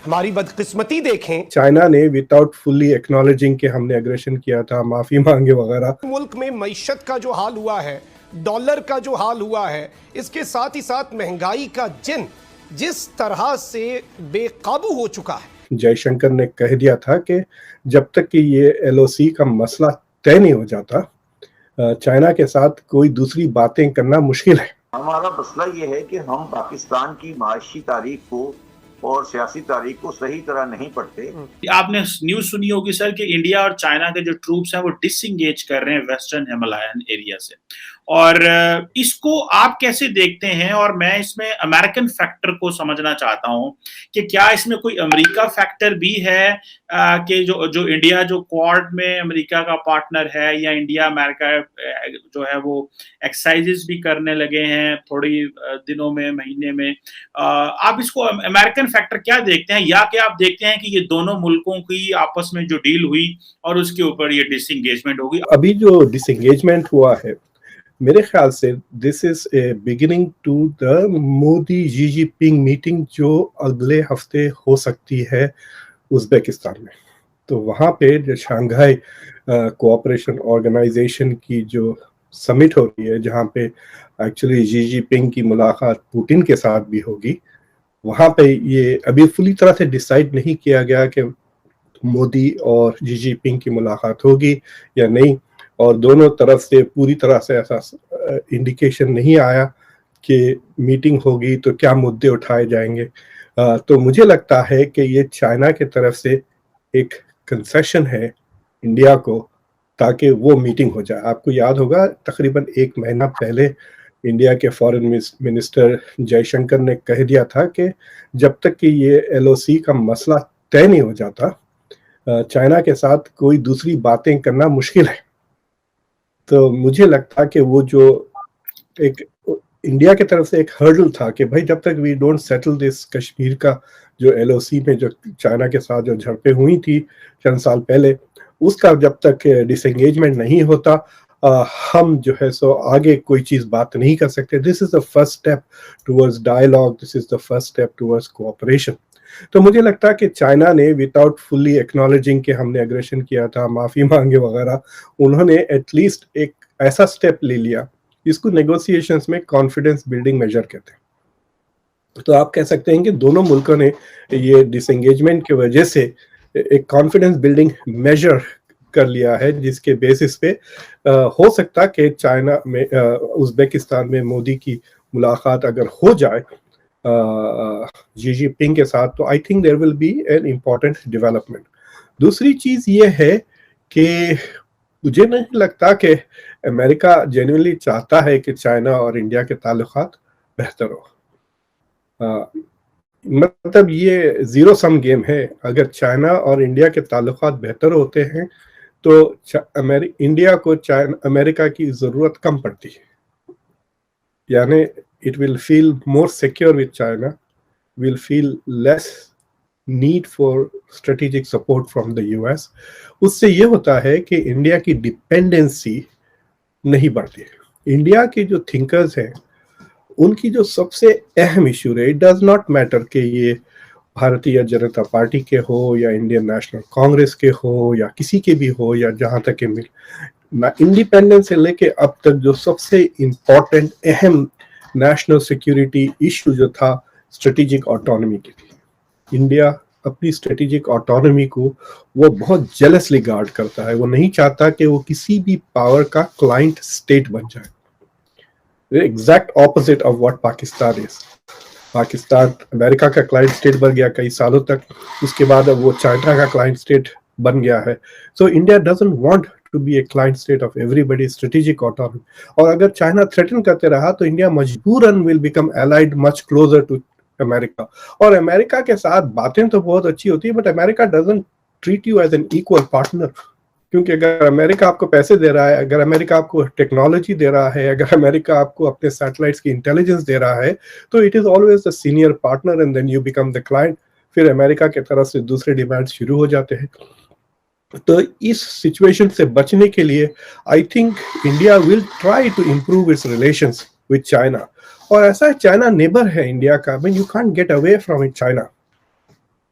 ہماری بدقسمتی دیکھیں، چائنا نے وداؤٹ فلی ایکنالوجنگ کہ ہم نے اگریشن کیا تھا، معافی مانگے وغیرہ، ملک میں معیشت کا جو حال ہوا ہے، ڈالر کا جو حال ہوا ہے، اس کے ساتھ ہی ساتھ مہنگائی کا جس طرح سے بے قابو ہو چکا ہے۔ جے شنکر نے کہہ دیا تھا کہ جب تک کہ یہ ایل او سی کا مسئلہ طے نہیں ہو جاتا، چائنا کے ساتھ کوئی دوسری باتیں کرنا مشکل ہے۔ ہمارا مسئلہ یہ ہے کہ ہم پاکستان کی معاشی تاریخ کو اور سیاسی تاریخ کو صحیح طرح نہیں پڑھتے۔ آپ نے نیوز سنی ہوگی سر کہ انڈیا اور چائنا کے جو ٹروپس ہیں وہ ڈس انگیج کر رہے ہیں ویسٹرن ہمالین ایریا سے، اور اس کو آپ کیسے دیکھتے ہیں؟ اور میں اس میں امریکن فیکٹر کو سمجھنا چاہتا ہوں کہ کیا اس میں کوئی امریکہ فیکٹر بھی ہے کہ جو انڈیا جو کوارڈ میں امریکہ کا پارٹنر ہے، یا انڈیا امریکہ جو ہے وہ ایکسرسائزز بھی کرنے لگے ہیں تھوڑی دنوں میں، مہینے میں؟ آپ اس کو امریکن فیکٹر کیا دیکھتے ہیں، یا کہ آپ دیکھتے ہیں کہ یہ دونوں ملکوں کی آپس میں جو ڈیل ہوئی اور اس کے اوپر یہ ڈس انگیجمنٹ ہوگی؟ ابھی جو ڈس انگیجمنٹ ہوا ہے میرے خیال سے this is a beginning to the Modi Jinping meeting جو اگلے ہفتے ہو سکتی ہے ازبیکستان میں۔ تو وہاں پہ جو شانگھائی کوآپریشن آرگنائزیشن کی جو سمٹ ہو رہی ہے، جہاں پہ ایکچولی جی پنگ کی ملاقات پوٹن کے ساتھ بھی ہوگی، وہاں پہ یہ ابھی فلی طرح سے ڈیسائیڈ نہیں کیا گیا کہ مودی اور جی پنگ کی ملاقات ہوگی یا نہیں، اور دونوں طرف سے پوری طرح سے ایسا انڈیکیشن نہیں آیا کہ میٹنگ ہوگی تو کیا مدعے اٹھائے جائیں گے۔ تو مجھے لگتا ہے کہ یہ چائنا کی طرف سے ایک کنسیشن ہے انڈیا کو تاکہ وہ میٹنگ ہو جائے۔ آپ کو یاد ہوگا تقریباً 1 مہینہ پہلے انڈیا کے فارن منسٹر جے شنکر نے کہہ دیا تھا کہ جب تک کہ یہ ایل او سی کا مسئلہ طے نہیں ہو جاتا، چائنا کے ساتھ کوئی دوسری باتیں کرنا مشکل ہے۔ تو مجھے لگتا کہ وہ جو ایک انڈیا کی طرف سے ایک ہرڈل تھا کہ بھائی جب تک وی ڈونٹ سیٹل دس کشمیر کا جو ایل او سی میں جو چائنا کے ساتھ جو جھڑپیں ہوئی تھی چند سال پہلے، اس کا جب تک ڈس انگیجمنٹ نہیں ہوتا ہم جو ہے سو آگے کوئی چیز بات نہیں کر سکتے۔ This is the first step towards dialogue, this is the first step towards cooperation. تو مجھے لگتا ہے کہ چائنا نے وداؤٹ فلی ایکنالوجنگ کہ ہم نے اگریشن کیا تھا، معافی مانگے وغیرہ، انہوں نے ایٹ لیسٹ ایک ایسا سٹیپ لے لیا جس کو نیگوسیشنز میں کانفیڈنس بلڈنگ میجر کہتے ہیں۔ تو آپ کہہ سکتے ہیں کہ دونوں ملکوں نے یہ ڈس انگیجمنٹ کی وجہ سے ایک کانفیڈنس بلڈنگ میجر کر لیا ہے، جس کے بیسس پہ ہو سکتا کہ چائنا میں ازبیکستان میں مودی کی ملاقات اگر ہو جائے جی پنگ کے ساتھ، تو I think there will be an important development. دوسری چیز یہ ہے کہ مجھے نہیں لگتا کہ امریکہ جینوئنلی چاہتا ہے کہ چائنا اور انڈیا کے تعلقات بہتر ہو۔ مطلب یہ زیرو سم گیم ہے۔ اگر چائنا اور انڈیا کے تعلقات بہتر ہوتے ہیں تو انڈیا کو امریکہ کی ضرورت کم پڑتی ہے، یعنی it will feel more secure with China, will feel less need for strategic support from the US۔ اس سے یہ ہوتا ہے کہ انڈیا کی ڈیپینڈنسی نہیں بڑھتی ہے۔ انڈیا کے جو تھنکرز ہیں ان کی جو سب سے اہم ایشو ہے، it does not matter کہ یہ بھارتیہ جنتا پارٹی کے ہو یا انڈین نیشنل کانگریس کے ہو یا کسی کے بھی ہو، یا جہاں تک کہ انڈیپینڈنس سے لے کے اب تک جو سب سے امپورٹنٹ اہم نیشنل سیکیورٹی ایشو جو تھا اسٹریٹجک آٹونومی کی تھی۔ انڈیا اپنی اسٹریٹجک آٹونومی کو وہ بہت جیلسلی گارڈ کرتا ہے، وہ نہیں چاہتا کہ وہ کسی بھی پاور کا کلائنٹ اسٹیٹ بن جائے۔ Exact opposite of what Pakistan is. Pakistan امریکہ کا کلائنٹ اسٹیٹ بن گیا کئی سالوں تک، اس کے بعد اب وہ چائنا کا کلائنٹ اسٹیٹ بن گیا ہے۔ So India doesn't want to be a client state of everybody's strategic autonomy۔ اور اگر چائنا threaten کرتے رہا تو انڈیا مجبوراً will become allied much closer to America۔ اور امریکہ کے ساتھ باتیں تو بہت اچھی ہوتی ہے، but America doesn't treat you as an equal partner۔ کیونکہ اگر امریکہ آپ کو پیسے دے رہا ہے، اگر امریکہ آپ کو ٹیکنالوجی دے رہا ہے، اگر امریکہ آپ کو اپنے سیٹلائٹس کی انٹیلیجنس دے رہا ہے، تو it is always the senior partner and then you become the client۔ پھر امریکہ کی طرف سے دوسرے ڈیمانڈ شروع ہو جاتے ہیں۔ تو اس سچویشن سے بچنے کے لیے I think India will try to improve its relations with China. اور ایسا ہے چائنا نیبر ہے انڈیا کا، mean you can't get away from it China.